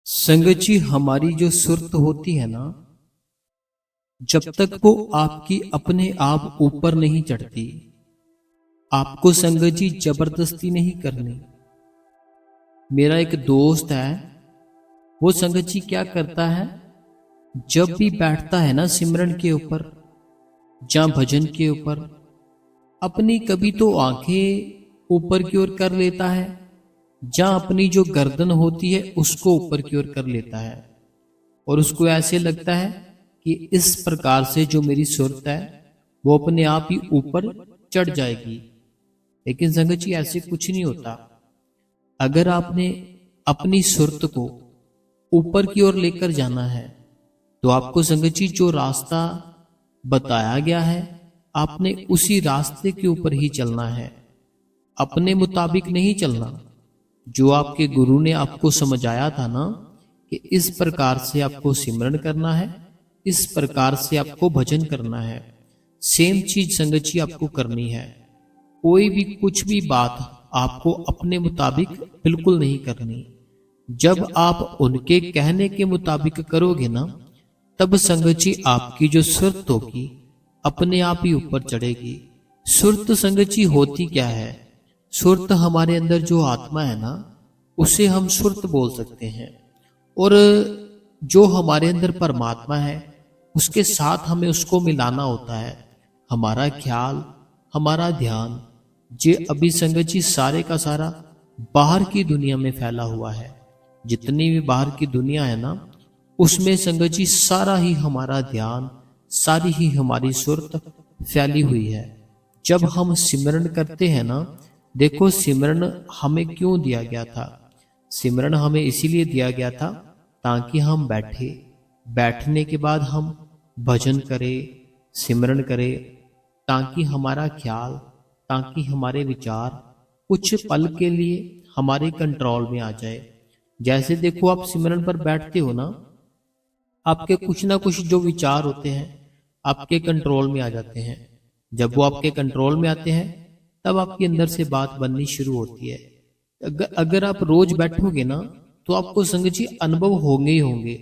संगत जी, हमारी जो सुरत होती है ना, जब तक वो आपकी अपने आप ऊपर नहीं चढ़ती, आपको संगत जी जबरदस्ती नहीं करनी। मेरा एक दोस्त है, वो संगत जी क्या करता है, जब भी बैठता है ना सिमरन के ऊपर या भजन के ऊपर, अपनी कभी तो आंखें ऊपर की ओर कर लेता है, या अपनी जो गर्दन होती है उसको ऊपर की ओर कर लेता है। और उसको ऐसे लगता है कि इस प्रकार से जो मेरी सुरत है वो अपने आप ही ऊपर चढ़ जाएगी। लेकिन संगत जी, ऐसे कुछ नहीं होता। अगर आपने अपनी सुरत को ऊपर की ओर लेकर जाना है तो आपको संगत जी जो रास्ता बताया गया है, आपने उसी रास्ते के ऊपर ही चलना है, अपने मुताबिक नहीं चलना। जो आपके गुरु ने आपको समझाया था ना कि इस प्रकार से आपको सिमरन करना है, इस प्रकार से आपको भजन करना है, सेम चीज संगत जी आपको करनी है। कोई भी कुछ भी बात आपको अपने मुताबिक बिल्कुल नहीं करनी। जब आप उनके कहने के मुताबिक करोगे ना, तब संगत जी आपकी जो सुरत होगी अपने आप ही ऊपर चढ़ेगी। सुरत संगत जी होती क्या है? सुरत हमारे अंदर जो आत्मा है ना, उसे हम सुरत बोल सकते हैं। और जो हमारे अंदर परमात्मा है, उसके साथ हमें उसको मिलाना होता है। हमारा ख्याल, हमारा ध्यान, ये अभी संगत जी सारे का सारा बाहर की दुनिया में फैला हुआ है। जितनी भी बाहर की दुनिया है ना, उसमें संगत जी सारा ही हमारा ध्यान, सारी ही हमारी सुरत फैली हुई है। जब हम सिमरन करते हैं ना, देखो सिमरन हमें क्यों दिया गया था? सिमरन हमें इसीलिए दिया गया था ताकि हम बैठे, बैठने के बाद हम भजन करें, सिमरन करें, ताकि हमारा ख्याल, ताकि हमारे विचार कुछ पल के लिए हमारे कंट्रोल में आ जाए। जैसे देखो आप सिमरन पर बैठते हो ना, आपके कुछ ना कुछ जो विचार होते हैं आपके कंट्रोल में आ जाते हैं। जब वो आपके कंट्रोल में आते हैं तब आपके अंदर से बात बननी शुरू होती है। अगर आप रोज बैठोगे ना, तो आपको संगत जी अनुभव होंगे ही होंगे।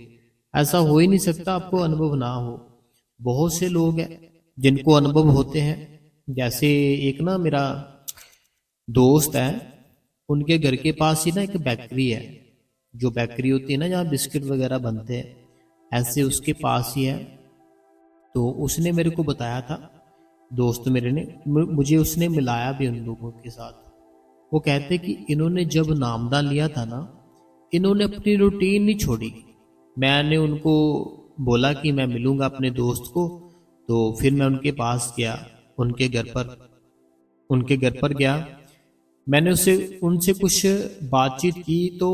ऐसा हो ही नहीं सकता आपको अनुभव ना हो। बहुत से लोग हैं जिनको अनुभव होते हैं। जैसे एक ना मेरा दोस्त है, उनके घर के पास ही ना एक बेकरी है। जो बेकरी होती है ना, जहाँ बिस्किट वगैरह बनते हैं, ऐसे उसके पास ही है। तो उसने मेरे को बताया था, दोस्त मेरे ने मुझे उसने मिलाया भी उन लोगों के साथ। वो कहते कि इन्होंने जब नामदान लिया था ना, इन्होंने अपनी रूटीन नहीं छोड़ी। मैंने उनको बोला कि मैं मिलूंगा अपने दोस्त को, तो फिर मैं उनके पास गया, उनके घर पर उनके घर पर गया। मैंने उससे उनसे कुछ बातचीत की, तो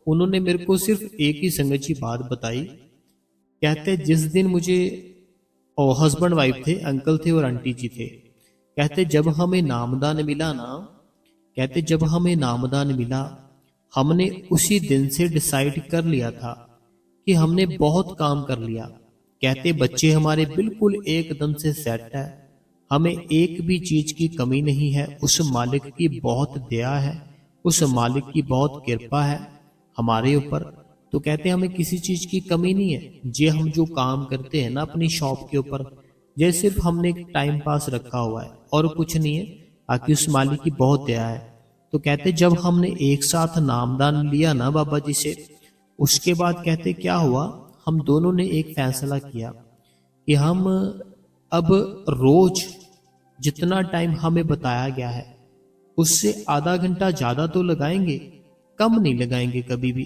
उन्होंने मेरे को सिर्फ एक ही संगत जी बात बताई। कहते जिस दिन मुझे, और हस्बैंड वाइफ थे, अंकल थे और आंटी जी थे, कहते जब हमें नामदान मिला ना, कहते जब हमें नामदान मिला, हमने उसी दिन से डिसाइड कर लिया था कि हमने बहुत काम कर लिया। कहते बच्चे हमारे बिल्कुल एकदम से सेट है, हमें एक भी चीज की कमी नहीं है। उस मालिक की बहुत दया है, उस मालिक की बहुत कृपा है हमारे ऊपर। तो कहते हमें किसी चीज की कमी नहीं है। ये हम जो काम करते हैं ना अपनी शॉप के ऊपर, ये सिर्फ हमने टाइम पास रखा हुआ है और कुछ नहीं है, बाकी उस मालिक की बहुत दया है। तो कहते जब हमने एक साथ नामदान लिया ना बाबा जी से, उसके बाद कहते क्या हुआ, हम दोनों ने एक फैसला किया कि हम अब रोज जितना टाइम हमें बताया गया है उससे आधा घंटा ज्यादा तो लगाएंगे, कम नहीं लगाएंगे कभी भी।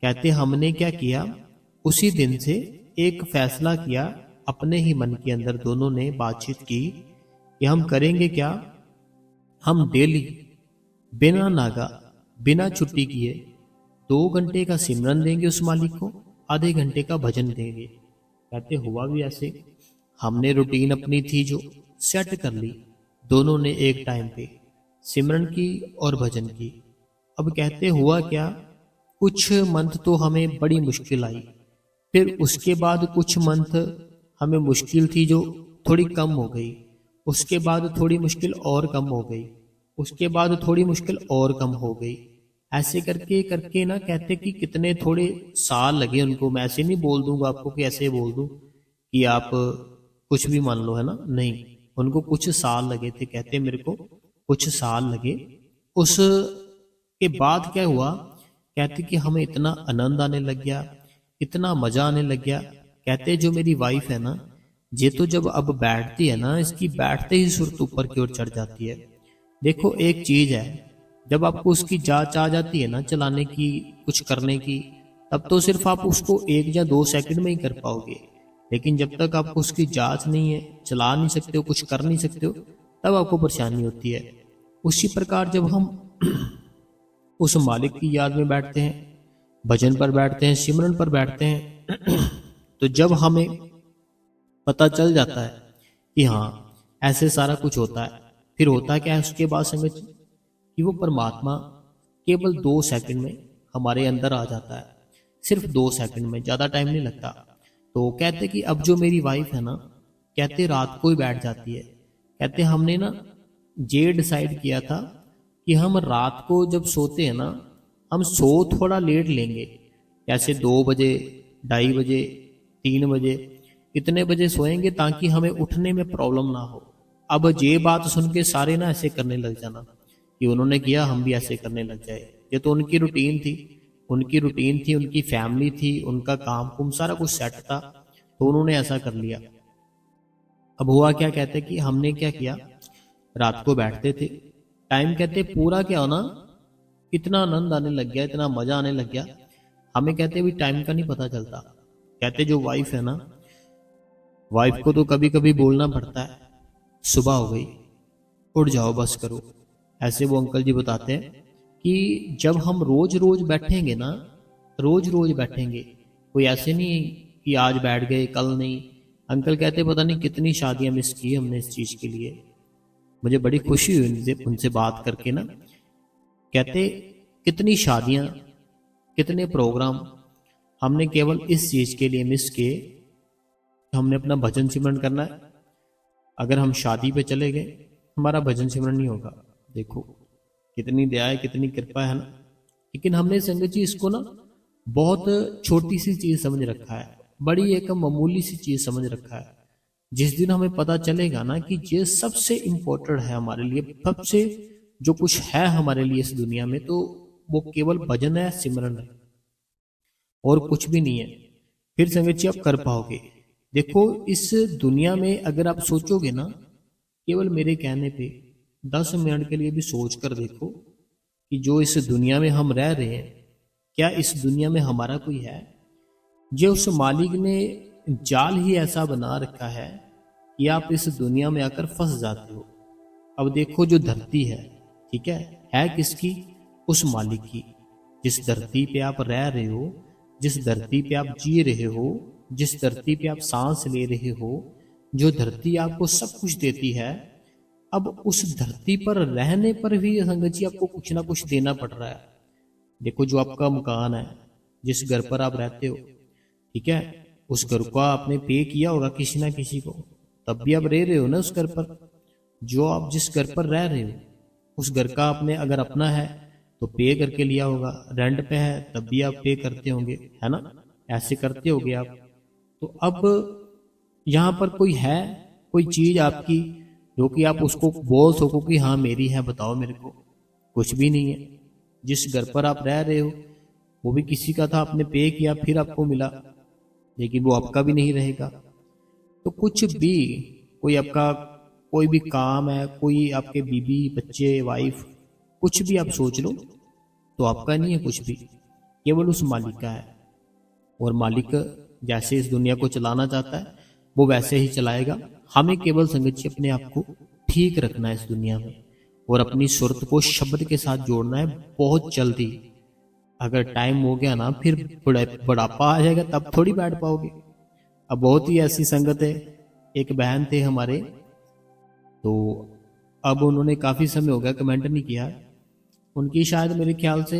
कहते हमने क्या किया, उसी दिन से एक फैसला किया, अपने ही मन के अंदर दोनों ने बातचीत की कि हम करेंगे क्या, हम डेली बिना नागा, बिना छुट्टी किए 2 घंटे का सिमरन देंगे उस मालिक को, आधे घंटे का भजन देंगे। कहते हुआ भी ऐसे, हमने रूटीन अपनी थी जो सेट कर ली, दोनों ने एक टाइम पे सिमरन की और भजन की। अब कहते हुआ क्या, कुछ मंथ तो हमें बड़ी मुश्किल आई, फिर उसके बाद कुछ मंथ हमें मुश्किल थी जो थोड़ी कम हो गई, उसके बाद थोड़ी मुश्किल और कम हो गई, उसके बाद थोड़ी मुश्किल और कम हो गई। ऐसे करके करके ना कहते कि कितने थोड़े साल लगे उनको। मैं ऐसे नहीं बोल दूंगा आपको कि ऐसे बोल दूं कि आप कुछ भी मान लो, है ना, नहीं। उनको कुछ साल लगे थे, कहते मेरे को कुछ साल लगे। उस के बाद क्या हुआ, कहते कि हमें इतना आनंद आने लग गया, इतना मजा आने लग गया। कहते जो मेरी वाइफ है ना, ये तो जब अब बैठती है ना, इसकी बैठते ही सुर्त ऊपर की ओर चढ़ जाती है। देखो एक चीज है, जब आपको उसकी जांच आ जाती है ना चलाने की, कुछ करने की, तब तो सिर्फ आप उसको 1 या 2 सेकंड में ही कर पाओगे। लेकिन जब तक आपको उसकी जांच नहीं है, चला नहीं सकते हो, कुछ कर नहीं सकते हो, तब आपको परेशानी होती है। उसी प्रकार जब हम उस मालिक की याद में बैठते हैं, भजन पर बैठते हैं, सिमरन पर बैठते हैं, तो जब हमें पता चल जाता है कि हाँ ऐसे सारा कुछ होता है, फिर होता क्या है उसके बाद संगत जी, कि वो परमात्मा केवल 2 सेकंड में हमारे अंदर आ जाता है। सिर्फ 2 सेकंड में, ज़्यादा टाइम नहीं लगता। तो कहते कि अब जो मेरी वाइफ है ना, कहते रात को ही बैठ जाती है। कहते हमने ना ये डिसाइड किया था कि हम रात को जब सोते हैं ना, हम सो थोड़ा लेट लेंगे, जैसे 2 बजे, 2:30 बजे, 3 बजे, इतने बजे सोएंगे ताकि हमें उठने में प्रॉब्लम ना हो। अब ये बात सुन के सारे ना ऐसे करने लग जाना कि उन्होंने किया हम भी ऐसे करने लग जाए। ये तो उनकी रूटीन थी, उनकी रूटीन थी, उनकी फैमिली थी, उनका काम कुम सारा कुछ सेट था, तो उन्होंने ऐसा कर लिया। अब हुआ क्या, कहते कि हमने क्या किया, रात को बैठते थे, टाइम कहते पूरा क्या होना, इतना आनंद आने लग गया, इतना मजा आने लग गया, हमें कहते भी टाइम का नहीं पता चलता। कहते जो वाइफ है ना, वाइफ को तो कभी कभी बोलना पड़ता है, सुबह हो गई, उठ जाओ, बस करो। ऐसे वो अंकल जी बताते हैं कि जब हम रोज रोज बैठेंगे ना, रोज रोज बैठेंगे, कोई ऐसे नहीं कि आज बैठ गए कल नहीं। अंकल कहते पता नहीं कितनी शादियां मिस की हमने इस चीज के लिए। मुझे बड़ी खुशी हुई उनसे उनसे बात करके ना। कहते कितनी शादियां, कितने प्रोग्राम हमने केवल इस चीज के लिए मिस किए, हमने अपना भजन सिमरन करना है। अगर हम शादी पे चले गए, हमारा भजन सिमरन नहीं होगा। देखो कितनी दया है, कितनी कृपा है ना। लेकिन हमने संगत जी इसको ना बहुत छोटी सी चीज समझ रखा है, बड़ी एक मामूली सी चीज समझ रखा है। जिस दिन हमें पता चलेगा ना कि ये सबसे इम्पोर्टेंट है हमारे लिए, सबसे जो कुछ है हमारे लिए इस दुनिया में, तो वो केवल भजन है, सिमरन है, और कुछ भी नहीं है। फिर संगत जी आप कर पाओगे। देखो इस दुनिया में अगर आप सोचोगे ना, केवल मेरे कहने पे 10 मिनट के लिए भी सोच कर देखो कि जो इस दुनिया में हम रह रहे हैं, क्या इस दुनिया में हमारा कोई है? जो उस मालिक ने जाल ही ऐसा बना रखा है कि आप इस दुनिया में आकर फंस जाते हो। अब देखो जो धरती ठीक है किसकी? उस मालिक की। जिस धरती पे आप रह रहे हो, जिस धरती पे आप जी रहे हो, जिस धरती पे आप सांस ले रहे हो, जो धरती आपको सब कुछ देती है, अब उस धरती पर रहने पर भी संगत जी आपको कुछ ना कुछ देना पड़ रहा है। देखो जो आपका मकान है, जिस घर पर आप रहते हो, ठीक है, उस घर को आपने पे किया होगा किसी ना किसी को, तब भी आप रह रहे हो ना उस घर पर। जो आप जिस घर पर रह रहे हो, उस घर का आपने अगर अपना है तो पे करके लिया होगा, रेंट पे है तब भी आप पे करते होंगे, है ना, ऐसे करते होगे आप। तो अब यहाँ पर कोई है, कोई चीज आपकी जो कि आप उसको बोल सको कि हाँ मेरी है, बताओ मेरे को? कुछ भी नहीं है। जिस घर पर आप रह रहे हो वो भी किसी का था, आपने पे किया फिर आपको मिला, लेकिन वो आपका भी नहीं रहेगा। तो कुछ भी, कोई आपका कोई भी काम है, कोई आपके बीबी बच्चे वाइफ, कुछ भी आप सोच लो, तो आपका नहीं है कुछ भी, केवल उस मालिक का है। और मालिक जैसे इस दुनिया को चलाना चाहता है वो वैसे ही चलाएगा। हमें केवल संगत जी अपने आप को ठीक रखना है इस दुनिया में, और अपनी सुरत को शब्द के साथ जोड़ना है बहुत जल्दी। अगर टाइम हो गया ना, फिर बुढ़ापा आ जाएगा, तब थोड़ी बैठ पाओगे। अब बहुत ही ऐसी संगत है, एक बहन थे हमारे, तो अब उन्होंने काफ़ी समय हो गया कमेंट नहीं किया, उनकी शायद मेरे ख्याल से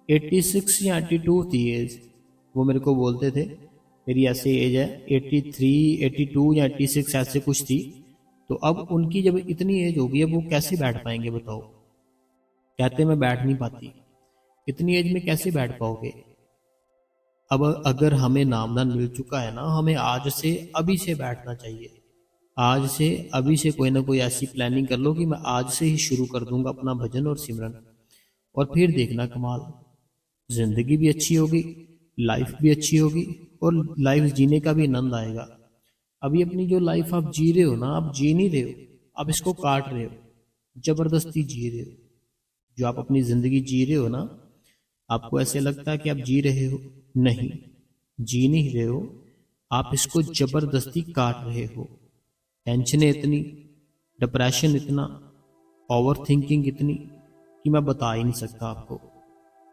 86 या 82 थी एज। वो मेरे को बोलते थे मेरी ऐसी एज है 83, 82 या 86 ऐसे कुछ थी। तो अब उनकी जब इतनी एज होगी, अब वो कैसे बैठ पाएंगे बताओ? कहते मैं बैठ नहीं पाती। इतनी एज में कैसे बैठ पाओगे? अब अगर हमें नामदान मिल चुका है ना, हमें आज से अभी से बैठना चाहिए। आज से अभी से कोई ना कोई ऐसी प्लानिंग कर लो कि मैं आज से ही शुरू कर दूंगा अपना भजन और सिमरन, और फिर देखना कमाल, जिंदगी भी अच्छी होगी, लाइफ भी अच्छी होगी, और लाइफ जीने का भी आनंद आएगा। अभी अपनी जो लाइफ आप जी रहे हो ना, आप जी नहीं रहे हो, आप इसको काट रहे हो, जबरदस्ती जी रहे हो। जो आप अपनी जिंदगी जी रहे हो ना, आपको ऐसे लगता है कि आप जी रहे हो, नहीं, जी नहीं रहे हो, आप इसको जबरदस्ती काट रहे हो। टेंशन इतनी, डिप्रेशन इतना, ओवर थिंकिंग इतनी कि मैं बता ही नहीं सकता आपको।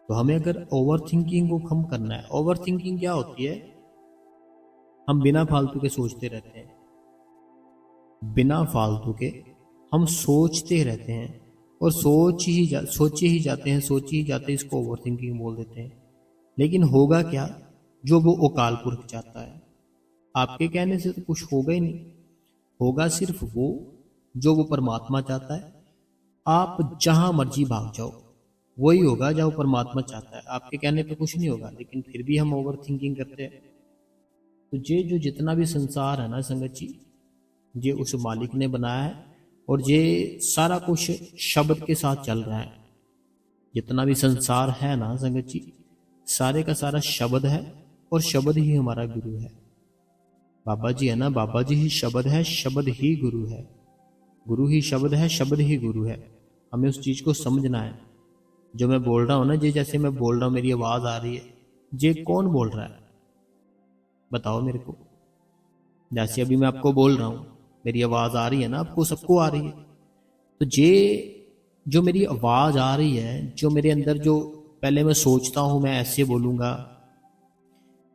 तो हमें अगर ओवर थिंकिंग को कम करना है, ओवर थिंकिंग क्या होती है? हम बिना फालतू के सोचते रहते हैं, बिना फालतू के हम सोचते रहते हैं, और सोचे ही जाते हैं, सोचे ही जाते हैं, इसको ओवर थिंकिंग बोल देते हैं। लेकिन होगा क्या? जो वो अकाल पुरख चाहता है, आपके कहने से तो कुछ होगा ही नहीं। होगा सिर्फ वो जो वो परमात्मा चाहता है। आप जहां मर्जी भाग जाओ, वही होगा जो परमात्मा चाहता है। आपके कहने पे कुछ नहीं होगा, लेकिन फिर भी हम ओवर थिंकिंग करते हैं। तो ये जो जितना भी संसार है ना संगत जी, ये उस मालिक ने बनाया है, और ये सारा कुछ शब्द के साथ चल रहा है। जितना भी संसार है ना संगत जी, सारे का सारा शब्द है, और शब्द ही हमारा गुरु है। बाबा जी है ना, बाबा जी ही शब्द है, शब्द ही गुरु है। गुरु ही शब्द है, शब्द ही गुरु है। हमें उस चीज को समझना है। जो मैं बोल रहा हूं ना, ये जैसे मैं बोल रहा हूं, मेरी आवाज आ रही है, ये कौन बोल रहा है? बताओ मेरे को। जैसे अभी मैं आपको बोल रहा हूं, मेरी आवाज आ रही है ना, आपको सबको आ रही है। तो ये जो मेरी आवाज आ रही है, जो मेरे अंदर, जो पहले मैं सोचता हूं मैं ऐसे बोलूंगा,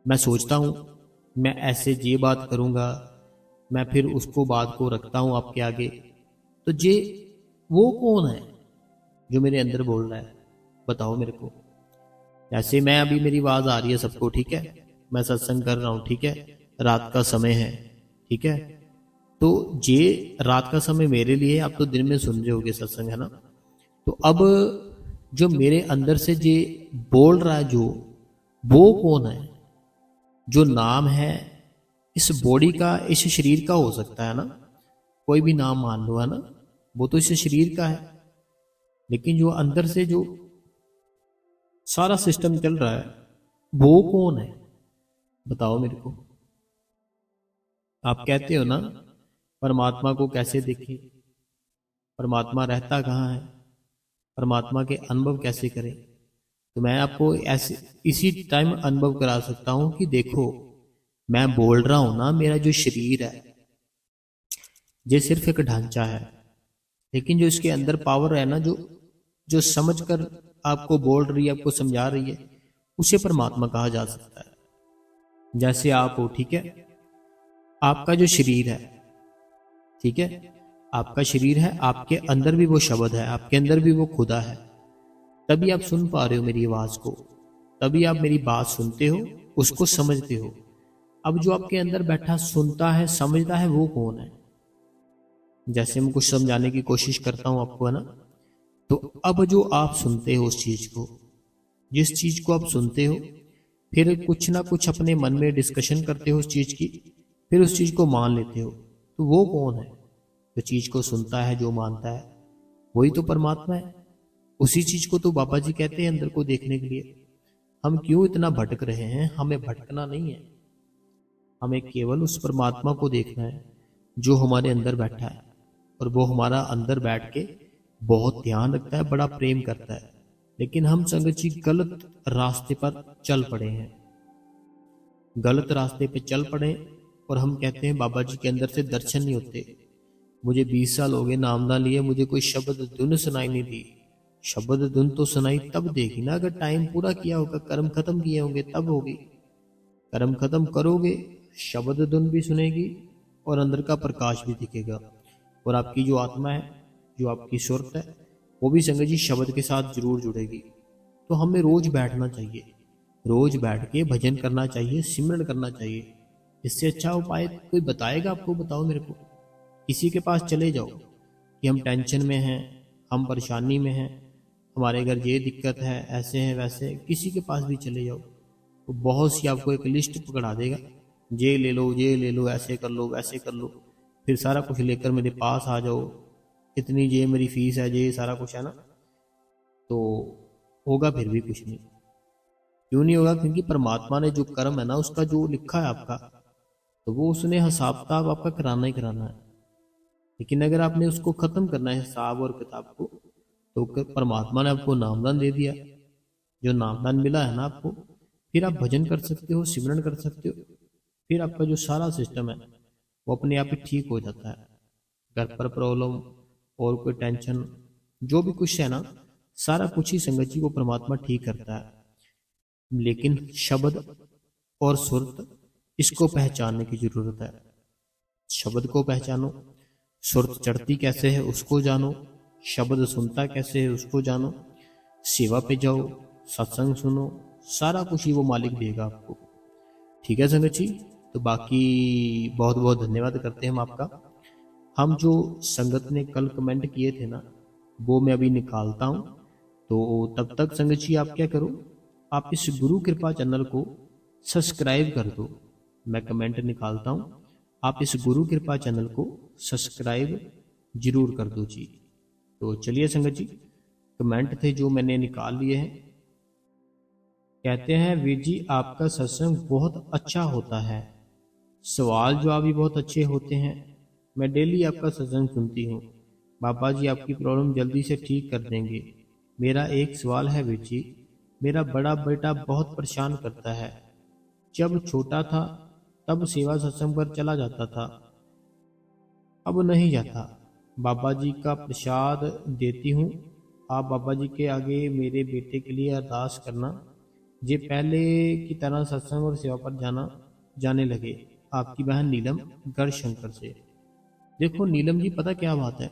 मैं सोचता हूं मैं ऐसे ये बात करूंगा, मैं फिर उसको बात को रखता हूं आपके आगे। तो ये वो कौन है जो मेरे अंदर बोल रहा है? बताओ मेरे को। जैसे मैं अभी, मेरी आवाज आ रही है सबको, ठीक है, मैं सत्संग कर रहा हूं, ठीक है, रात का समय है, ठीक है, तो ये रात का समय मेरे लिए, आप तो दिन में सुन रहे होगे सत्संग, है ना? तो अब जो मेरे अंदर से ये बोल रहा है, जो वो कौन है? जो नाम है इस बॉडी का, इस शरीर का हो सकता है ना, कोई भी नाम मान लो, है ना, वो तो इस शरीर का है। लेकिन जो अंदर से जो सारा सिस्टम चल रहा है, वो कौन है? बताओ मेरे को। आप कहते हो ना, परमात्मा को कैसे देखें, परमात्मा रहता कहाँ है, परमात्मा के अनुभव कैसे करें? तो मैं आपको ऐसे इसी टाइम अनुभव करा सकता हूं कि देखो, मैं बोल रहा हूं ना, मेरा जो शरीर है ये सिर्फ एक ढांचा है, लेकिन जो इसके अंदर पावर है ना, जो जो समझ कर आपको बोल रही है, आपको समझा रही है, उसे परमात्मा कहा जा सकता है। जैसे आप हो, ठीक है, आपका जो शरीर है, ठीक है, आपका शरीर है, आपके अंदर भी वो शब्द है, आपके अंदर भी वो खुदा है। तभी आप सुन पा रहे हो मेरी आवाज को, तभी आप मेरी बात सुनते हो, उसको समझते हो। अब जो आपके अंदर बैठा सुनता है, समझता है, वो कौन है? जैसे मैं कुछ समझाने की कोशिश करता हूं आपको, है ना, तो अब जो आप सुनते हो उस चीज को, जिस चीज को आप सुनते हो, फिर कुछ ना कुछ अपने मन में डिस्कशन करते हो उस चीज की, फिर उस चीज को मान लेते हो। तो वो कौन है जो चीज को सुनता है, जो मानता है? वही तो परमात्मा है। उसी चीज को तो बाबा जी कहते हैं अंदर को देखने के लिए। हम क्यों इतना भटक रहे हैं? हमें भटकना नहीं है, हमें केवल उस परमात्मा को देखना है जो हमारे अंदर बैठा है, और वो हमारा अंदर बैठ के बहुत ध्यान रखता है, बड़ा प्रेम करता है। लेकिन हम संगत जी गलत रास्ते पर चल पड़े हैं, गलत रास्ते पे चल पड़े, और हम कहते हैं बाबा जी के अंदर से दर्शन नहीं होते। मुझे 20 साल हो गए नामदान लिए, मुझे कोई शब्द धुन सुनाई नहीं दी। शब्द धुन तो सुनाई तब देगी ना, अगर टाइम पूरा किया होगा, कर्म खत्म किए होंगे, तब होगी। कर्म खत्म करोगे, शब्द धुन भी सुनेगी, और अंदर का प्रकाश भी दिखेगा, और आपकी जो आत्मा है, जो आपकी सुरत है, वो भी संगत जी शब्द के साथ जरूर जुड़ेगी। तो हमें रोज बैठना चाहिए, रोज बैठ के भजन करना चाहिए, सिमरन करना चाहिए। इससे अच्छा उपाय कोई बताएगा आपको? बताओ मेरे को। किसी के पास चले जाओ कि हम टेंशन में हैं, हम परेशानी में हैं, हमारे घर ये दिक्कत है, ऐसे है वैसे है, किसी के पास भी चले जाओ तो बहुत सी आपको एक लिस्ट पकड़ा देगा, ये ले लो, ये ले लो, ऐसे कर लो, वैसे कर लो, फिर सारा कुछ लेकर मेरे पास आ जाओ, इतनी ये मेरी फीस है, ये सारा कुछ है ना। तो होगा फिर भी कुछ नहीं। क्यों नहीं होगा? क्योंकि परमात्मा ने जो कर्म है ना, उसका जो लिखा है आपका, तो वो उसने हिसाब किताब आपका कराना ही कराना है। लेकिन अगर आपने उसको खत्म करना है हिसाब और किताब को, तो परमात्मा ने आपको नामदान दे दिया। जो नामदान मिला है ना आपको, फिर आप भजन कर सकते हो, सिमरन कर सकते हो, फिर आपका जो सारा सिस्टम है वो अपने आप ही ठीक हो जाता है। घर पर प्रॉब्लम और कोई टेंशन जो भी कुछ है ना, सारा कुछ ही संगत जी को परमात्मा ठीक करता है। लेकिन शब्द और सुरत, इसको पहचानने की जरूरत है। शब्द को पहचानो, सुरत चढ़ती कैसे है उसको जानो, शब्द सुनता कैसे है उसको जानो, सेवा पे जाओ, सत्संग सुनो, सारा कुछ ही वो मालिक देगा आपको। ठीक है संगत जी, तो बाकी बहुत बहुत धन्यवाद करते हैं हम आपका। हम जो संगत ने कल कमेंट किए थे ना, वो मैं अभी निकालता हूँ। तो तब तक संगत जी आप क्या करो, आप इस गुरु कृपा चैनल को सब्सक्राइब कर दो। मैं कमेंट निकालता हूँ, आप इस गुरु कृपा चैनल को सब्सक्राइब जरूर कर दो जी। तो चलिए संगत जी, कमेंट थे जो मैंने निकाल लिए हैं। कहते हैं वीर जी आपका सत्संग बहुत अच्छा होता है, सवाल जवाब भी बहुत अच्छे होते हैं। मैं डेली आपका सत्संग सुनती हूँ। बाबा जी आपकी प्रॉब्लम जल्दी से ठीक कर देंगे। मेरा एक सवाल है वीर जी, मेरा बड़ा बेटा बहुत परेशान करता है। जब छोटा था तब सेवा सत्संग पर चला जाता था, अब नहीं जाता। बाबा जी का प्रसाद देती हूँ। आप बाबा जी के आगे मेरे बेटे के लिए अरदास करना, जे पहले की तरह सत्संग और सेवा पर जाने लगे। आपकी बहन नीलम गढ़शंकर से। देखो नीलम जी, पता क्या बात है,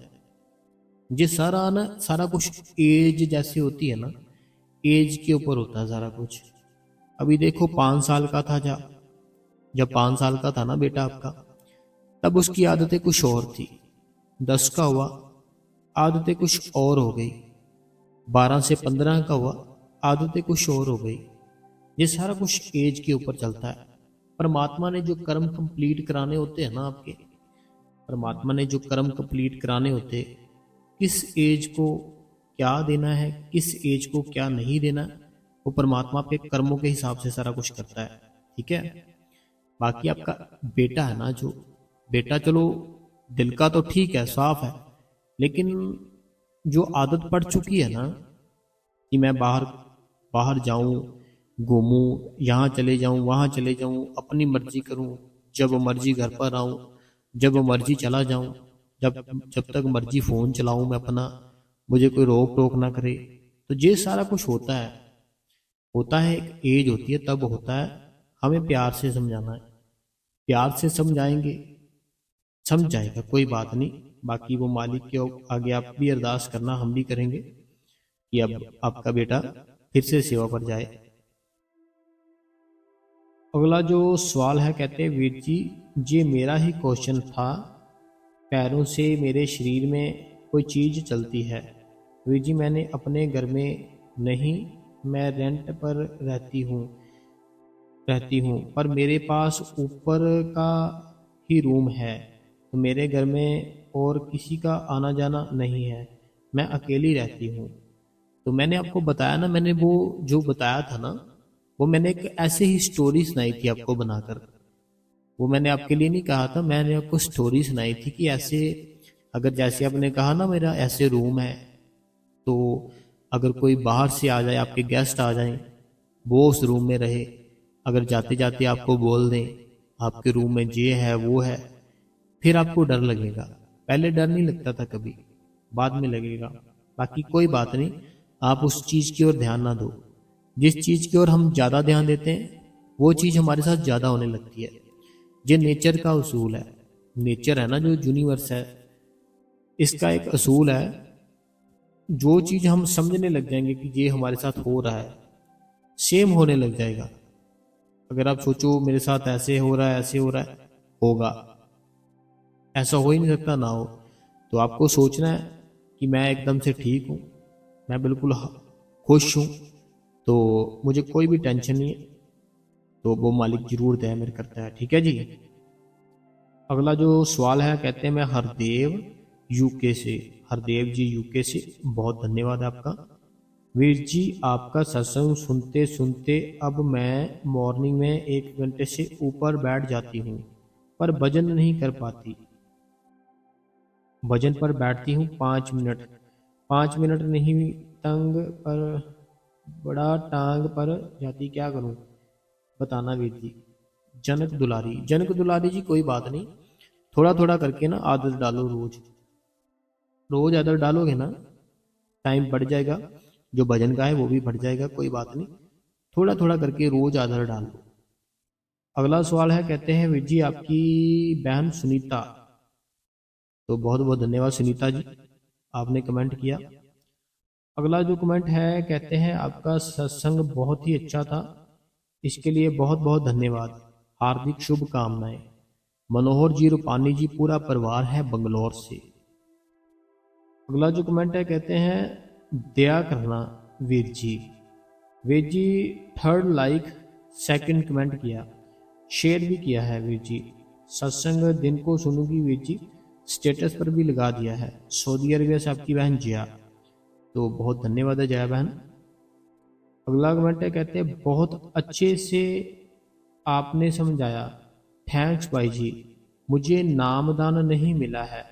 ये सारा कुछ एज जैसी होती है ना, एज के ऊपर होता है सारा कुछ। अभी देखो 5 साल का था जब 5 साल का था ना बेटा आपका, तब उसकी आदतें कुछ और थी। 10 का हुआ, आदतें कुछ और हो गई। 12 से 15 का हुआ, आदतें कुछ और हो गई। ये सारा कुछ एज के ऊपर चलता है। परमात्मा ने जो कर्म कंप्लीट कराने होते हैं ना आपके, परमात्मा ने जो कर्म कंप्लीट कराने होते, किस एज को क्या देना है, किस एज को क्या नहीं देना, वो परमात्मा आपके कर्मों के हिसाब से सारा कुछ करता है। ठीक है। बाकी आपका बेटा है ना, जो बेटा चलो दिल का तो ठीक है, साफ है, लेकिन जो आदत पड़ चुकी है ना कि मैं बाहर बाहर जाऊं, घूमूं, यहाँ चले जाऊं, वहां चले जाऊं, अपनी मर्जी करूं, जब मर्जी घर पर आऊं, जब मर्जी चला जाऊं, जब जब तक मर्जी फोन चलाऊं मैं अपना, मुझे कोई रोक टोक ना करे। तो ये सारा कुछ होता है एक एज होती है, तब होता है। हमें प्यार से समझाना है, प्यार से समझाएंगे, समझ जाएगा, कोई बात नहीं। बाकी वो मालिक के आगे आप भी अरदास करना, हम भी करेंगे कि अब आपका बेटा फिर से सेवा पर जाए। अगला जो सवाल है, कहते हैं वीर जी ये मेरा ही क्वेश्चन था, पैरों से मेरे शरीर में कोई चीज चलती है। वीर जी मैंने अपने घर में नहीं, मैं रेंट पर रहती हूँ, पर मेरे पास ऊपर का ही रूम है, तो मेरे घर में और किसी का आना जाना नहीं है, मैं अकेली रहती हूँ। तो मैंने आपको बताया ना, मैंने वो जो बताया था ना, वो मैंने एक ऐसे ही स्टोरी सुनाई थी आपको बनाकर। वो मैंने आपके लिए नहीं कहा था, मैंने आपको स्टोरी सुनाई थी कि ऐसे, अगर जैसे आपने कहा ना मेरा ऐसे रूम है, तो अगर कोई बाहर से आ जाए, आपके गेस्ट आ जाएं, वो उस रूम में रहे, अगर जाते जाते आपको बोल दें आपके रूम में ये है वो है, फिर आपको डर लगेगा। पहले डर नहीं लगता था कभी, बाद में लगेगा। बाकी कोई बात नहीं, आप उस चीज की ओर ध्यान ना दो। जिस चीज की ओर हम ज्यादा ध्यान देते हैं, वो चीज हमारे साथ ज्यादा होने लगती है। ये नेचर का उसूल है। नेचर है ना, जो यूनिवर्स है, इसका एक असूल है। जो चीज हम समझने लग जाएंगे कि ये हमारे साथ हो रहा है, सेम होने लग जाएगा। अगर आप सोचो मेरे साथ ऐसे हो रहा है, ऐसे हो रहा है, होगा, ऐसा हो ही नहीं सकता ना हो। तो आपको सोचना है कि मैं एकदम से ठीक हूँ, मैं बिल्कुल खुश हूँ, तो मुझे कोई भी टेंशन नहीं है, तो वो मालिक जरूर दया मेरे करता है। ठीक है जी। अगला जो सवाल है, कहते हैं मैं हरदेव यूके से। हरदेव जी यूके से, बहुत धन्यवाद आपका। वीर जी आपका सत्संग सुनते सुनते अब मैं मॉर्निंग में 1 घंटे से ऊपर बैठ जाती हूँ, पर भजन नहीं कर पाती। भजन पर बैठती हूँ 5 मिनट, 5 मिनट नहीं, तंग पर बड़ा टांग पर जाती, क्या करूँ बताना वीर जी। जनक दुलारी, जनक दुलारी जी कोई बात नहीं, थोड़ा थोड़ा करके ना आदत डालो। रोज रोज आदत डालोगे ना, टाइम बढ़ जाएगा, जो भजन का है वो भी बढ़ जाएगा, कोई बात नहीं, थोड़ा थोड़ा करके रोज आदत डालो। अगला सवाल है, कहते हैं वीर जी आपकी बहन सुनीता, तो बहुत बहुत धन्यवाद सुनीता जी, आपने कमेंट किया। अगला जो कमेंट है, कहते हैं आपका सत्संग बहुत ही अच्छा था, इसके लिए बहुत बहुत धन्यवाद, हार्दिक शुभकामनाएं। मनोहर जी रूपानी जी, पूरा परिवार है बंगलौर से। अगला जो कमेंट है, कहते हैं दया करना Veer ji. Veer ji third like, second comment किया, शेयर भी किया है वीर जी। सत्संग दिन को सुनूंगी वीर जी, स्टेटस पर भी लगा दिया है। सऊदी अरबिया से आपकी बहन जया, तो बहुत धन्यवाद है जया बहन। अगला कमेंट है, कहते हैं बहुत अच्छे से आपने समझाया, थैंक्स भाई जी। मुझे नामदान नहीं मिला है,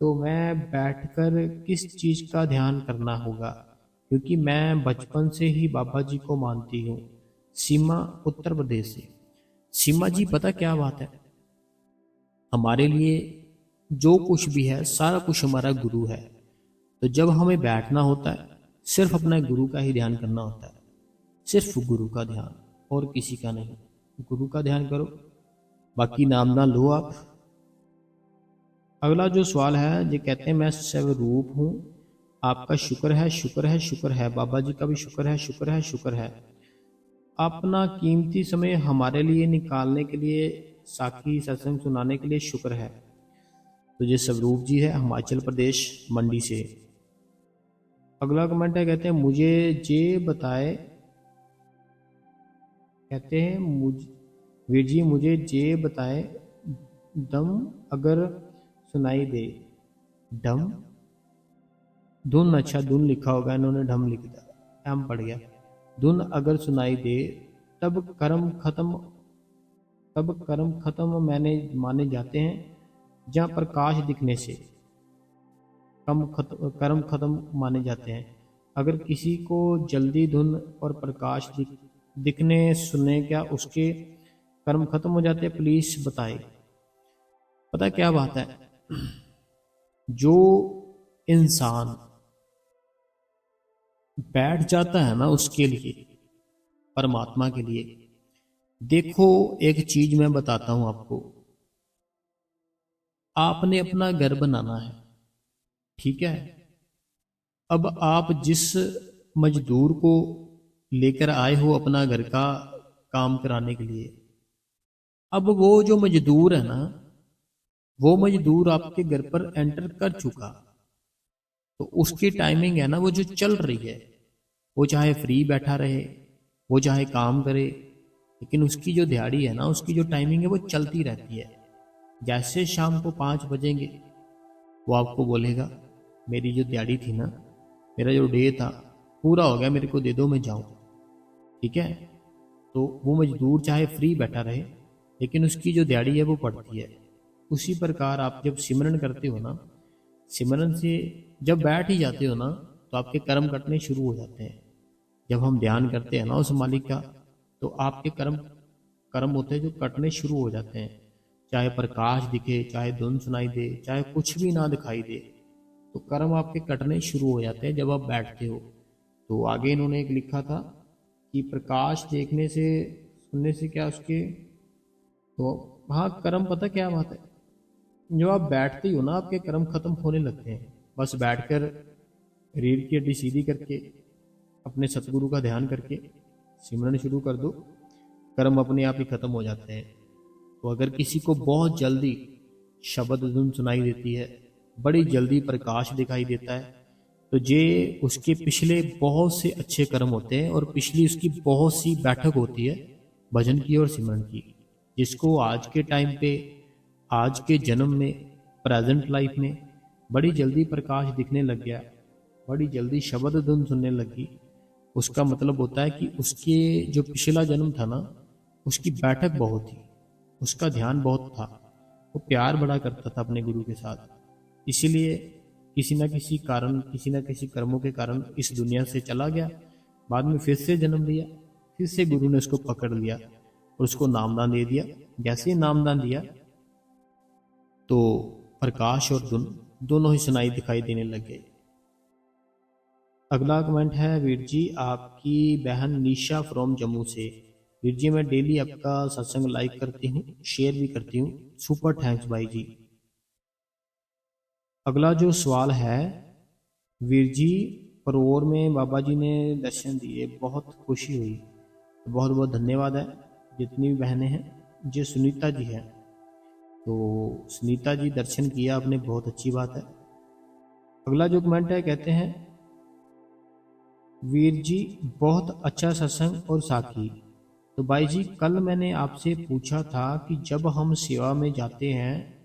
तो मैं बैठकर किस चीज का ध्यान करना होगा, क्योंकि मैं बचपन से ही बाबा जी को मानती हूँ। सीमा उत्तर प्रदेश से। सीमा जी पता क्या बात है, हमारे लिए जो कुछ भी है सारा कुछ हमारा गुरु है, तो जब हमें बैठना होता है सिर्फ अपना गुरु का ही ध्यान करना होता है, सिर्फ गुरु का ध्यान और किसी का नहीं। गुरु का ध्यान करो, बाकी नाम ना लो आप। अगला जो सवाल है, ये कहते हैं मैं स्वरूप हूँ, आपका शुक्र है शुक्र है शुक्र है, बाबा जी का भी शुक्र है शुक्र है शुक्र है। अपना कीमती समय हमारे लिए निकालने के लिए, साखी सत्संग सुनाने के लिए शुक्र है। तो ये स्वरूप जी है, हिमाचल प्रदेश मंडी से। अगला कमेंट है, कहते हैं मुझे जे बताए, कहते हैं वीर जी मुझे जे बताए, दम अगर सुनाई दे। डम, धुन, अच्छा धुन लिखा होगा, इन्होंने ढम लिख दिया, एम पड़ गया। धुन अगर सुनाई दे, तब कर्म खत्म, तब कर्म खत्म मैंने माने जाते हैं, जहाँ प्रकाश दिखने से कर्म खत्म माने जाते हैं। अगर किसी को जल्दी धुन और प्रकाश दिखने सुनने, क्या उसके कर्म खत्म हो जाते हैं? प्लीज बताए। पता क्या बात है, जो इंसान बैठ जाता है ना उसके लिए, परमात्मा के लिए, देखो एक चीज मैं बताता हूं आपको, आपने अपना घर बनाना है, ठीक है। अब आप जिस मजदूर को लेकर आए हो अपना घर का काम कराने के लिए, अब वो जो मजदूर है ना, वो मजदूर आपके घर पर एंटर कर चुका, तो उसकी टाइमिंग है ना वो जो चल रही है, वो चाहे फ्री बैठा रहे, वो चाहे काम करे, लेकिन उसकी जो दिहाड़ी है ना, उसकी जो टाइमिंग है वो चलती रहती है। जैसे शाम को 5 बजेंगे, वो आपको बोलेगा मेरी जो दिहाड़ी थी ना, मेरा जो डे था पूरा हो गया, मेरे को दे दो, मैं जाऊं। ठीक है, तो वो मजदूर चाहे फ्री बैठा रहे, लेकिन उसकी जो दिहाड़ी है वो पड़ती है। उसी प्रकार आप जब सिमरन करते हो ना, सिमरन से जब बैठ ही जाते हो ना, तो आपके कर्म कटने शुरू हो जाते हैं। जब हम ध्यान करते हैं ना उस मालिक का, तो आपके कर्म कर्म होते हैं जो कटने शुरू हो जाते हैं। चाहे प्रकाश दिखे, चाहे धुन सुनाई दे, चाहे कुछ भी ना दिखाई दे, तो कर्म आपके कटने शुरू हो जाते हैं जब आप बैठते हो। तो आगे इन्होंने एक लिखा था कि प्रकाश देखने से सुनने से क्या उसके, तो हाँ कर्म, पता क्या बात है, जब आप बैठते हो ना आपके कर्म खत्म होने लगते हैं। बस बैठकर रीढ़ की हड्डी सीधी करके अपने सतगुरु का ध्यान करके सिमरन शुरू कर दो, कर्म अपने आप ही खत्म हो जाते हैं। तो अगर किसी को बहुत जल्दी शब्द धुन सुनाई देती है, बड़ी जल्दी प्रकाश दिखाई देता है, तो ये उसके पिछले बहुत से अच्छे कर्म होते हैं और पिछली उसकी बहुत सी बैठक होती है भजन की और सिमरन की, जिसको आज के टाइम पे, आज के जन्म में, प्रेजेंट लाइफ में बड़ी जल्दी प्रकाश दिखने लग गया, बड़ी जल्दी शब्द धुन सुनने लगी। उसका मतलब होता है कि उसके जो पिछला जन्म था ना, उसकी बैठक बहुत थी, उसका ध्यान बहुत था, वो प्यार बड़ा करता था अपने गुरु के साथ। इसीलिए किसी न किसी कारण, किसी न किसी कर्मों के कारण इस दुनिया से चला गया। बाद में फिर से जन्म लिया, फिर से गुरु ने उसको पकड़ लिया और उसको नामदान दे दिया। जैसे ही नामदान दिया तो प्रकाश और धुन दोनों ही सुनाई दिखाई देने लग गए। अगला कमेंट है वीर जी, आपकी बहन निशा फ्रॉम जम्मू से। वीर जी, मैं डेली आपका सत्संग लाइक करती हूँ, शेयर भी करती हूँ, सुपर थैंक्स भाई जी। अगला जो सवाल है, वीर जी परोर में बाबा जी ने दर्शन दिए, बहुत खुशी हुई, बहुत बहुत धन्यवाद है। जितनी भी बहनें हैं, जो सुनीता जी हैं, तो सुनीता जी दर्शन किया आपने, बहुत अच्छी बात है। अगला जो कमेंट है, कहते हैं वीर जी बहुत अच्छा सत्संग और साखी। तो भाई जी, कल मैंने आपसे पूछा था कि जब हम सेवा में जाते हैं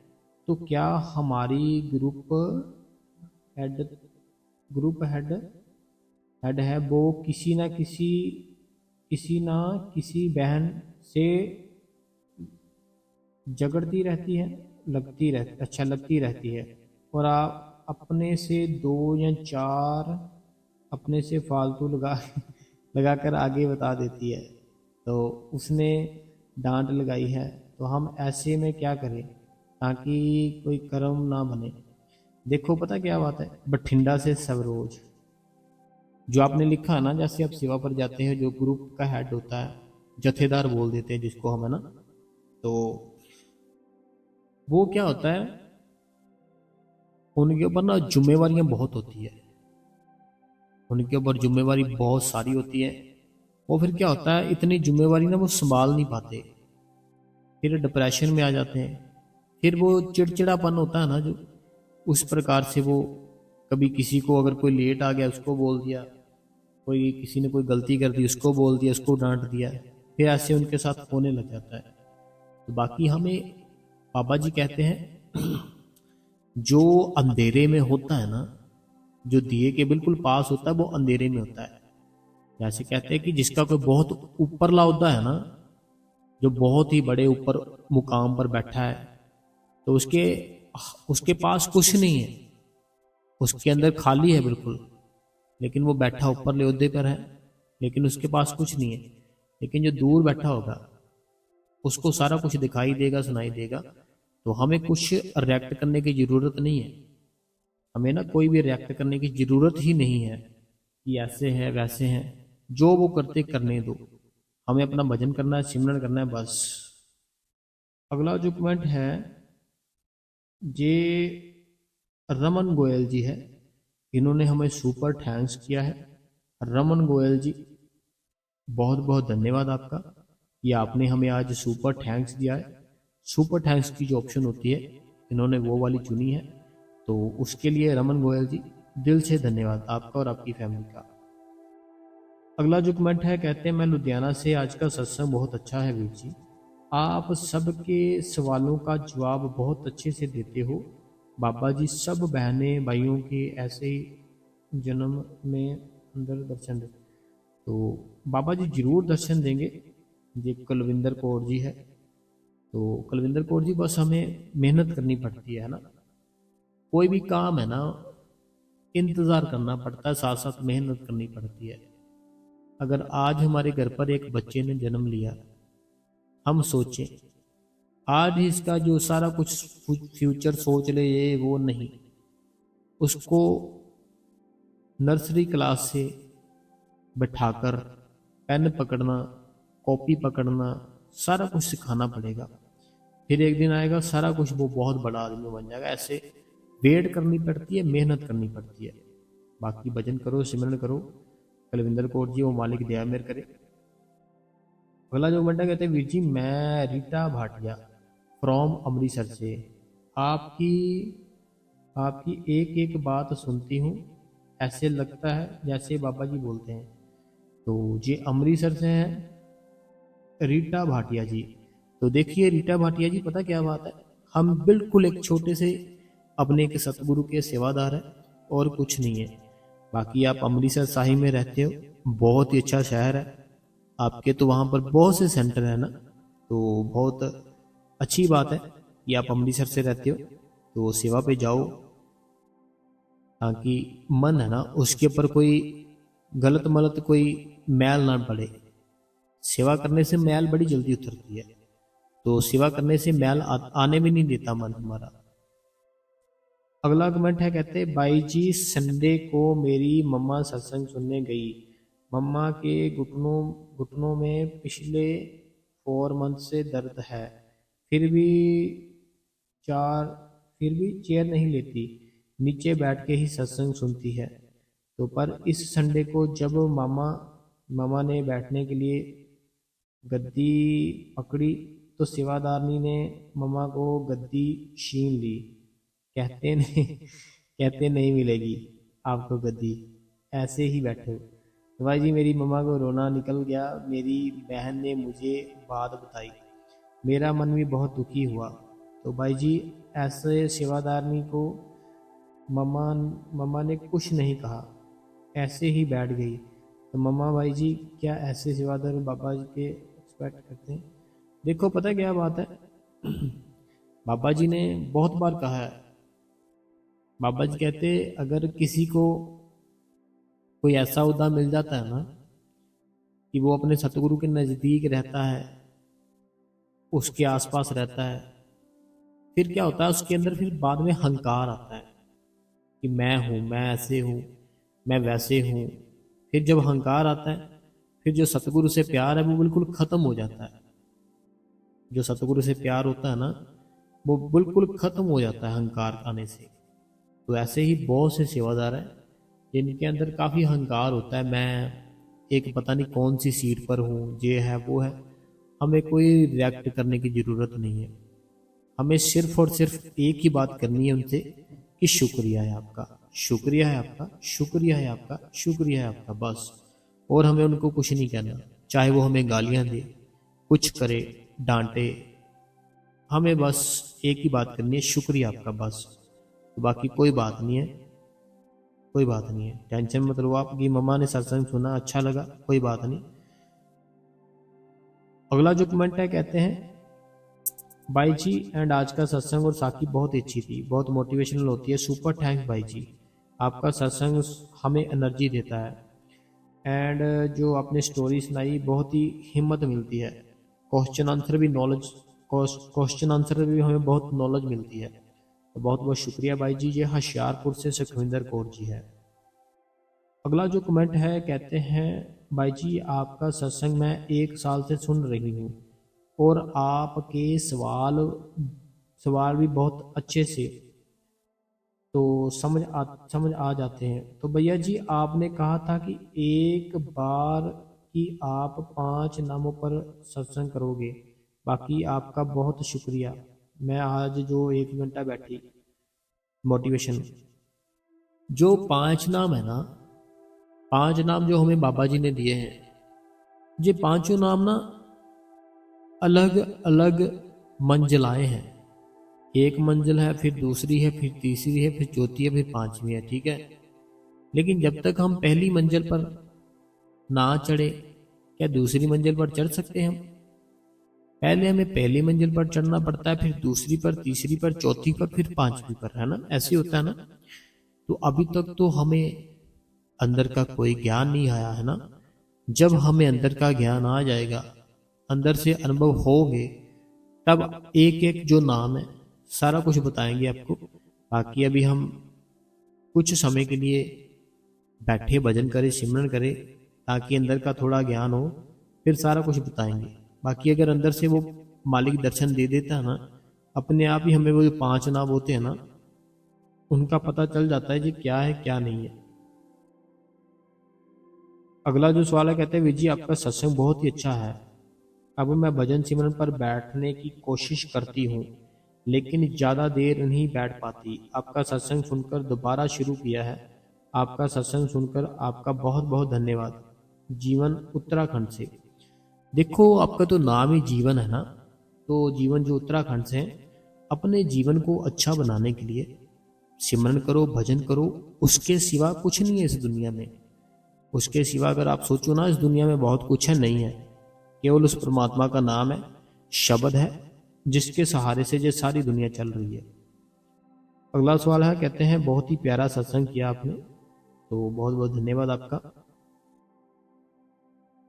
तो क्या हमारी हेड ग्रुप हेड है वो किसी बहन से झगड़ती रहती है, लगती रहती है, और आप अपने से दो या चार अपने से फालतू लगाकर आगे बता देती है, तो उसने डांट लगाई है, तो हम ऐसे में क्या करें ताकि कोई कर्म ना बने। देखो पता क्या बात है, बठिंडा से सवरोज, जो आपने लिखा है ना, जैसे आप सेवा पर जाते हैं, जो ग्रुप का हेड होता है, जथेदार बोल देते हैं जिसको हम, है ना, तो वो क्या होता है, उनके ऊपर ना जिम्मेवारियां बहुत होती है, उनके ऊपर जिम्मेवारी बहुत सारी होती है। वो फिर क्या होता है, इतनी जिम्मेवारी ना वो संभाल नहीं पाते, फिर डिप्रेशन में आ जाते हैं। फिर वो चिड़चिड़ापन होता है ना, जो उस प्रकार से वो कभी किसी को अगर कोई लेट आ गया उसको बोल दिया, कोई किसी ने कोई गलती कर दी उसको बोल दिया, उसको डांट दिया, फिर ऐसे उनके साथ होने लग जाता है। तो बाकी हमें बाबा जी कहते हैं, जो अंधेरे में होता है ना, जो दिए के बिल्कुल पास होता है, वो अंधेरे में होता है। जैसे कहते हैं कि जिसका कोई बहुत ऊपर लाउदा है ना, जो बहुत ही बड़े ऊपर मुकाम पर बैठा है, तो उसके उसके पास कुछ नहीं है, उसके अंदर खाली है बिल्कुल, लेकिन वो बैठा ऊपर ले ओहदे पर है, लेकिन उसके पास कुछ नहीं है। लेकिन जो दूर बैठा होगा उसको सारा कुछ दिखाई देगा, सुनाई देगा। तो हमें कुछ रिएक्ट करने की जरूरत नहीं है, हमें ना कोई भी रिएक्ट करने की जरूरत ही नहीं है कि ऐसे है वैसे हैं, जो वो करते करने दो, हमें अपना भजन करना है, सिमरन करना है, बस। अगला जो कमेंट है, ये रमन गोयल जी है, इन्होंने हमें सुपर थैंक्स किया है। रमन गोयल जी, बहुत बहुत धन्यवाद आपका, ये आपने हमें आज सुपर थैंक्स दिया है। सुपर थैंक्स की जो ऑप्शन होती है, इन्होंने वो वाली चुनी है, तो उसके लिए रमन गोयल जी दिल से धन्यवाद आपका और आपकी फैमिली का। अगला जो कमेंट है, कहते हैं मैं लुधियाना से, आज का सत्संग बहुत अच्छा है वीर जी, आप सबके सवालों का जवाब बहुत अच्छे से देते हो। बाबा जी सब बहनें भाइयों के ऐसे ही जन्म में अंदर दर्शन दे। तो बाबा जी जरूर दर्शन देंगे। ये कुलविंदर कौर जी है, तो कुलविंदर कौर जी, बस हमें मेहनत करनी पड़ती है ना, कोई भी काम है ना, इंतजार करना पड़ता है, साथ साथ मेहनत करनी पड़ती है। अगर आज हमारे घर पर एक बच्चे ने जन्म लिया, हम सोचें आज ही इसका जो सारा कुछ फ्यूचर सोच ले, ये वो नहीं, उसको नर्सरी क्लास से बैठाकर पेन पकड़ना, कॉपी पकड़ना, सारा कुछ सिखाना पड़ेगा। फिर एक दिन आएगा, सारा कुछ वो बहुत बड़ा आदमी बन जाएगा। ऐसे वेट करनी पड़ती है, मेहनत करनी पड़ती है। बाकी भजन करो, सिमरन करो, कुलविंदर कौर जी वो मालिक दया मेर करे। अगला जो बंदा कहते हैं, वीर जी मैं रीटा भाटिया फ्रॉम अमृतसर से, आपकी आपकी एक एक बात सुनती हूँ, ऐसे लगता है जैसे बाबा जी बोलते हैं। तो ये अमृतसर से हैं रीटा भाटिया जी। तो देखिए रीटा भाटिया जी, पता क्या बात है, हम बिल्कुल एक छोटे से अपने के सतगुरु के सेवादार हैं और कुछ नहीं है। बाकी आप अमृतसर शाही में रहते हो, बहुत ही अच्छा शहर है आपके, तो वहाँ पर बहुत से सेंटर है ना, तो बहुत अच्छी बात है कि आप अमृतसर से रहते हो। तो सेवा पे जाओ ताकि मन है ना उसके ऊपर कोई गलत मलत कोई मैल ना पड़े। सेवा करने से मैल बड़ी जल्दी उतरती है, तो सेवा करने से मैल आने भी नहीं देता मन हमारा। अगला कमेंट है, कहते भाई जी संडे को मेरी मम्मा सत्संग सुनने गई। मम्मा के घुटनों घुटनों में पिछले 4 मंथ से दर्द है, फिर भी चार फिर भी चेयर नहीं लेती, नीचे बैठ के ही सत्संग सुनती है। तो पर इस संडे को जब मामा मामा ने बैठने के लिए गद्दी पकड़ी तो सेवादारनी ने मम्मा को गद्दी छीन ली। कहते नहीं मिलेगी आपको गद्दी, ऐसे ही बैठो। तो भाई जी मेरी मम्मा को रोना निकल गया। मेरी बहन ने मुझे बात बताई, मेरा मन भी बहुत दुखी हुआ। तो भाई जी ऐसे सेवादारनी को मम्मा मम्मा ने कुछ नहीं कहा, ऐसे ही बैठ गई। तो मम्मा भाई जी क्या ऐसे सेवादार बाबा जी के एक्सपेक्ट करते हैं? देखो पता क्या बात है, बाबा जी ने बहुत बार कहा है, बाबा जी कहते अगर किसी को कोई ऐसा उदा मिल जाता है ना कि वो अपने सतगुरु के नज़दीक रहता है, उसके आसपास रहता है, फिर क्या होता है उसके अंदर फिर बाद में अहंकार आता है कि मैं हूँ, मैं ऐसे हूँ, मैं वैसे हूँ। फिर जब अहंकार आता है, फिर जो सतगुरु से प्यार है वो बिल्कुल ख़त्म हो जाता है। जो सतगुरु से प्यार होता है ना वो बिल्कुल ख़त्म हो जाता है अहंकार आने से। तो ऐसे ही बहुत से सेवादार हैं जिनके अंदर काफ़ी अहंकार होता है, मैं एक पता नहीं कौन सी सीट पर हूँ, ये है वो है। हमें कोई रिएक्ट करने की ज़रूरत नहीं है, हमें सिर्फ और सिर्फ एक ही बात करनी है उनसे कि शुक्रिया है आपका, शुक्रिया है आपका, शुक्रिया है आपका, शुक्रिया है आपका, बस। और हमें उनको कुछ नहीं कहना, चाहे वो हमें गालियाँ दे, कुछ करे, डांटे, हमें बस एक ही बात करनी है, शुक्रिया आपका, बस। तो बाकी कोई बात नहीं है, कोई बात नहीं है, टेंशन मत लो। आपकी मम्मा ने सत्संग सुना, अच्छा लगा, कोई बात नहीं। अगला जो कमेंट है, कहते हैं भाई जी एंड आज का सत्संग और साखी बहुत अच्छी थी, बहुत मोटिवेशनल होती है, सुपर थैंक्स भाई जी, आपका सत्संग हमें एनर्जी देता है। एंड जो आपने स्टोरी सुनाई बहुत ही हिम्मत मिलती है, क्वेश्चन आंसर भी नॉलेज क्वेश्चन आंसर भी हमें बहुत नॉलेज मिलती है। तो बहुत बहुत शुक्रिया भाई जी। ये होशियारपुर से सुखविंदर कौर जी है। अगला जो कमेंट है, कहते हैं भाई जी आपका सत्संग मैं 1 साल से सुन रही हूँ और आपके सवाल भी बहुत अच्छे से तो समझ आ जाते हैं। तो भैया जी आपने कहा था कि एक बार कि आप 5 नामों पर सत्संग करोगे, बाकी आपका बहुत शुक्रिया। मैं आज जो 1 घंटा बैठी मोटिवेशन, जो 5 नाम है ना, 5 नाम जो हमें बाबा जी ने दिए हैं, ये पांचों नाम ना अलग अलग मंजिलाएं हैं। एक मंजिल है, फिर दूसरी है, फिर तीसरी है, फिर चौथी है, फिर पांचवी है, ठीक है। लेकिन जब तक हम पहली मंजिल पर ना चढ़े, क्या दूसरी मंजिल पर चढ़ सकते हैं हम? पहले हमें पहली मंजिल पर चढ़ना पड़ता है, फिर दूसरी पर, तीसरी पर, चौथी पर, फिर पांचवी पर, है ना, ऐसे होता है ना। तो अभी तक तो हमें अंदर का कोई ज्ञान नहीं आया है ना। जब हमें अंदर का ज्ञान आ जाएगा, अंदर से अनुभव होंगे, तब एक एक जो नाम है सारा कुछ बताएंगे आपको। बाकी अभी हम कुछ समय के लिए बैठे भजन करें, सिमरन करें, ताकि अंदर का थोड़ा ज्ञान हो, फिर सारा कुछ बताएंगे। बाकी अगर अंदर से वो मालिक दर्शन दे देता है ना, अपने आप ही हमें वो जो 5 नाम होते हैं ना, उनका पता चल जाता है जी क्या है क्या नहीं है। अगला जो सवाल है, कहते हैं विजी आपका सत्संग बहुत ही अच्छा है। अब मैं भजन सिमरन पर बैठने की कोशिश करती हूँ, लेकिन ज़्यादा देर नहीं बैठ पाती। आपका सत्संग सुनकर दोबारा शुरू किया है, आपका सत्संग सुनकर आपका बहुत बहुत धन्यवाद। जीवन उत्तराखंड से। देखो, आपका तो नाम ही जीवन है ना, तो जीवन जो उत्तराखंड से है, अपने जीवन को अच्छा बनाने के लिए सिमरन करो, भजन करो। उसके सिवा कुछ नहीं है इस दुनिया में। उसके सिवा अगर आप सोचो ना, इस दुनिया में बहुत कुछ है, नहीं है। केवल उस परमात्मा का नाम है, शब्द है, जिसके सहारे से ये सारी दुनिया चल रही है। अगला सवाल है, कहते हैं बहुत ही प्यारा सत्संग किया आपने, तो बहुत बहुत धन्यवाद आपका।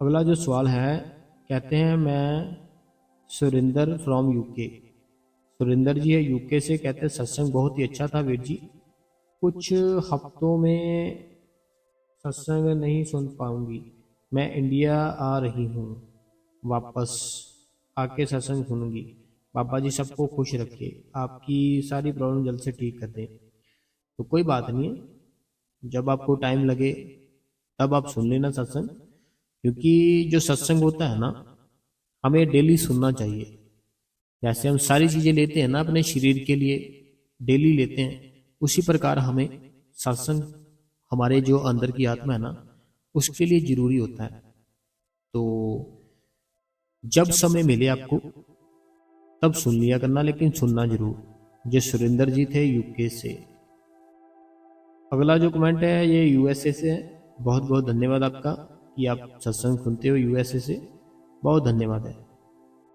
अगला जो सवाल है, कहते हैं मैं सुरिंदर फ्रॉम यूके। सुरिंदर जी है यूके से, कहते हैं सत्संग बहुत ही अच्छा था वीर जी। कुछ हफ्तों में सत्संग नहीं सुन पाऊंगी। मैं इंडिया आ रही हूँ, वापस आके सत्संग सुनूंगी। बाबा जी सबको खुश रखे, आपकी सारी प्रॉब्लम जल्द से ठीक कर दें। तो कोई बात नहीं है, जब आपको टाइम लगे तब आप सुन लेना सत्संग। क्योंकि जो सत्संग होता है ना, हमें डेली सुनना चाहिए। जैसे हम सारी चीजें लेते हैं ना अपने शरीर के लिए, डेली लेते हैं, उसी प्रकार हमें सत्संग हमारे जो अंदर की आत्मा है ना, उसके लिए जरूरी होता है। तो जब समय मिले आपको तब सुन लिया करना, लेकिन सुनना जरूर। जो सुरेंद्र जी थे यूके से। अगला जो कमेंट है ये यूएसए से है। बहुत बहुत धन्यवाद आपका कि आप सत्संग सुनते हो यूएसए से, बहुत धन्यवाद है।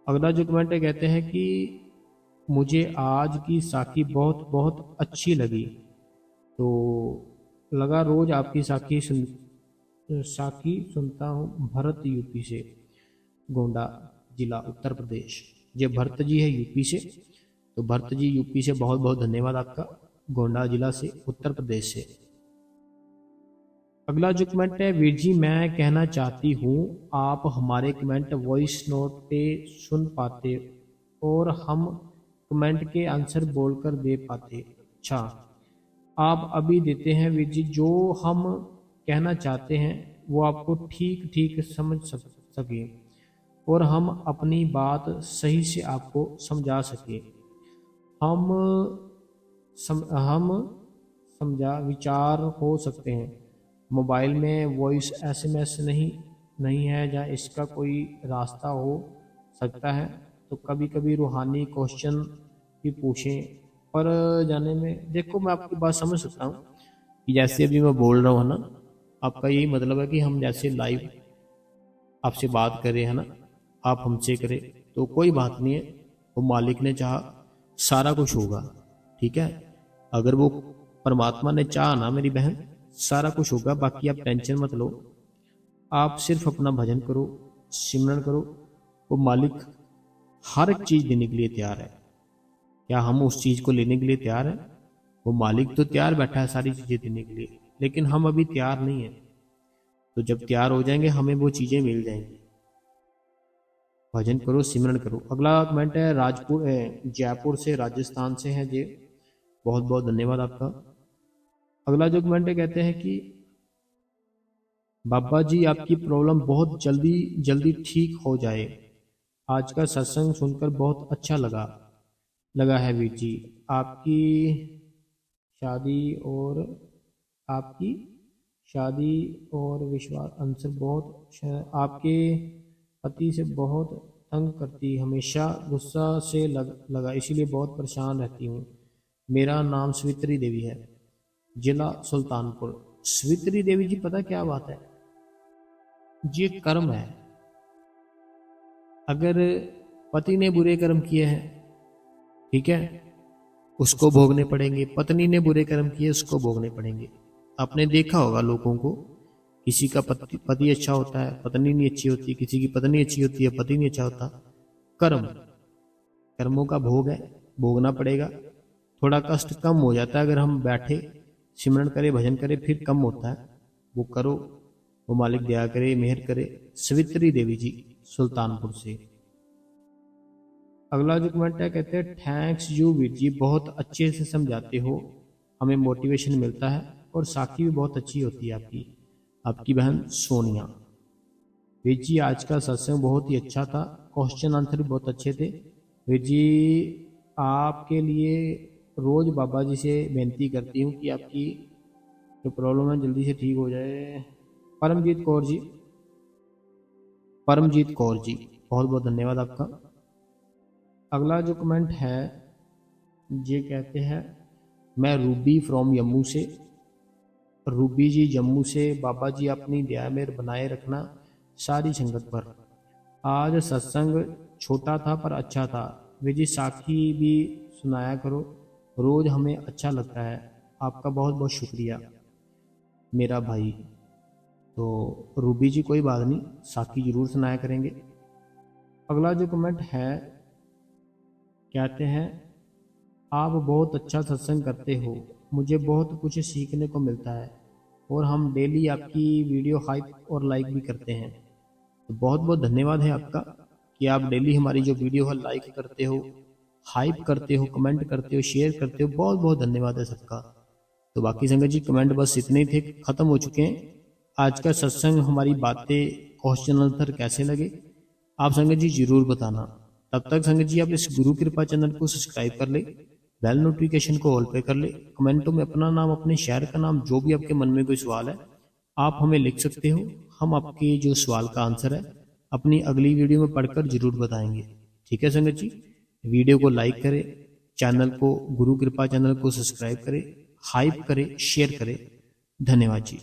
अगला जो कमेंट है, कहते हैं कि मुझे आज की साखी बहुत बहुत अच्छी लगी। तो लगा रोज आपकी साखी सुनता हूँ। भरत यूपी से, गोंडा जिला उत्तर प्रदेश। ये भरत जी है यूपी से, तो भरत जी यूपी से बहुत बहुत धन्यवाद आपका, गोंडा जिला से उत्तर प्रदेश से। अगला जो कमेंट है, वीर जी मैं कहना चाहती हूँ आप हमारे कमेंट वॉइस नोट पे सुन पाते और हम कमेंट के आंसर बोलकर दे पाते। अच्छा, आप अभी देते हैं वीर जी, जो हम कहना चाहते हैं वो आपको ठीक ठीक समझ सके और हम अपनी बात सही से आपको समझा सके। हम हम समझा विचार हो सकते हैं। मोबाइल में वॉइस एसएमएस नहीं है, या इसका कोई रास्ता हो सकता है तो कभी कभी रूहानी क्वेश्चन भी पूछें। पर जाने में देखो, मैं आपकी बात समझ सकता हूँ कि जैसे अभी मैं बोल रहा हूँ ना, आपका यही मतलब है कि हम जैसे लाइव आपसे बात करें है ना, आप हमसे करें, तो कोई बात नहीं है। वो मालिक ने चाहा सारा कुछ होगा, ठीक है। अगर वो परमात्मा ने चाहा ना मेरी बहन, सारा कुछ होगा। बाकी आप टेंशन मत लो, आप सिर्फ अपना भजन करो, सिमरन करो। वो मालिक हर एक चीज देने के लिए तैयार है। क्या हम उस चीज को लेने के लिए तैयार हैं? वो मालिक तो तैयार बैठा है सारी चीजें देने के लिए, लेकिन हम अभी तैयार नहीं है। तो जब तैयार हो जाएंगे हमें वो चीजें मिल जाएंगी। भजन करो, सिमरन करो। अगला कमेंट है जयपुर से, राजस्थान से है जी, बहुत बहुत धन्यवाद आपका। अगला जो कमेंट है, कहते हैं कि बाबा जी आपकी प्रॉब्लम बहुत जल्दी जल्दी ठीक हो जाए। आज का सत्संग सुनकर बहुत अच्छा लगा है वीर जी। आपकी शादी और आपकी शादी और विश्वास आंसर बहुत आपके पति से बहुत तंग करती, हमेशा गुस्सा से लगा, इसीलिए बहुत परेशान रहती हूँ। मेरा नाम सवित्री देवी है, जिला सुल्तानपुर। सवित्री देवी जी, पता क्या बात है, ये कर्म है। अगर पति ने बुरे कर्म किए हैं, ठीक है, उसको भोगने पड़ेंगे। पत्नी ने बुरे कर्म किए, उसको भोगने पड़ेंगे। आपने देखा होगा लोगों को, किसी का पति अच्छा होता है, पत्नी नहीं अच्छी होती, किसी की पत्नी अच्छी होती है, पति नहीं अच्छा होता। कर्म, कर्मों का भोग है, भोगना पड़ेगा। थोड़ा कष्ट कम हो जाता है अगर हम बैठे सिमरन करें, भजन करें, फिर कम होता है। वो करो, वो मालिक दया करे, मेहर करे। सवित्री देवी जी, सुल्तानपुर से। अगला जो कमेंट है, कहते हैं थैंक्स यू वीर जी, बहुत अच्छे से समझाते हो, हमें मोटिवेशन मिलता है और साखी भी बहुत अच्छी होती है आपकी। आपकी बहन सोनिया। वीर जी आज का सत्संग बहुत ही अच्छा था, क्वेश्चन आंसर भी बहुत अच्छे थे। वीर जी आपके लिए रोज बाबा जी से बेनती करती हूँ कि आपकी जो प्रॉब्लम है जल्दी से ठीक हो जाए। परमजीत कौर जी, परमजीत कौर जी, बहुत बहुत धन्यवाद आपका। अगला जो कमेंट है ये कहते हैं, मैं रूबी फ्रॉम जम्मू से। रूबी जी जम्मू से, बाबा जी अपनी दया मेहर बनाए रखना सारी संगत पर। आज सत्संग छोटा था पर अच्छा था। विजय साखी भी सुनाया करो, रोज हमें अच्छा लगता है। आपका बहुत बहुत शुक्रिया मेरा भाई। तो रूबी जी कोई बात नहीं, साखी जरूर सुनाया करेंगे। अगला जो कमेंट है कहते हैं, आप बहुत अच्छा सत्संग करते हो, मुझे बहुत कुछ सीखने को मिलता है और हम डेली आपकी वीडियो हाइप और लाइक भी करते हैं। तो बहुत बहुत धन्यवाद है आपका कि आप डेली हमारी जो वीडियो है लाइक करते हो, हाइप करते हो, कमेंट करते हो, शेयर करते हो। बहुत बहुत धन्यवाद है सबका। तो बाकी संगत जी कमेंट बस इतने ही थे, खत्म हो चुके हैं। आज का सत्संग, हमारी बातें, क्वेश्चन आंसर कैसे लगे आप संगत जी जरूर बताना। तब तक संगत जी आप इस गुरु कृपा चैनल को सब्सक्राइब कर ले, बेल नोटिफिकेशन को ऑल पे कर ले। कमेंटों में अपना नाम, अपने शहर का नाम, जो भी आपके मन में कोई सवाल है आप हमें लिख सकते हो। हम आपके जो सवाल का आंसर है अपनी अगली वीडियो में पढ़कर जरूर बताएंगे। ठीक है संगत जी, वीडियो को लाइक करें, चैनल को, गुरु कृपा चैनल को सब्सक्राइब करें, हाइप करें, शेयर करें। धन्यवाद जी।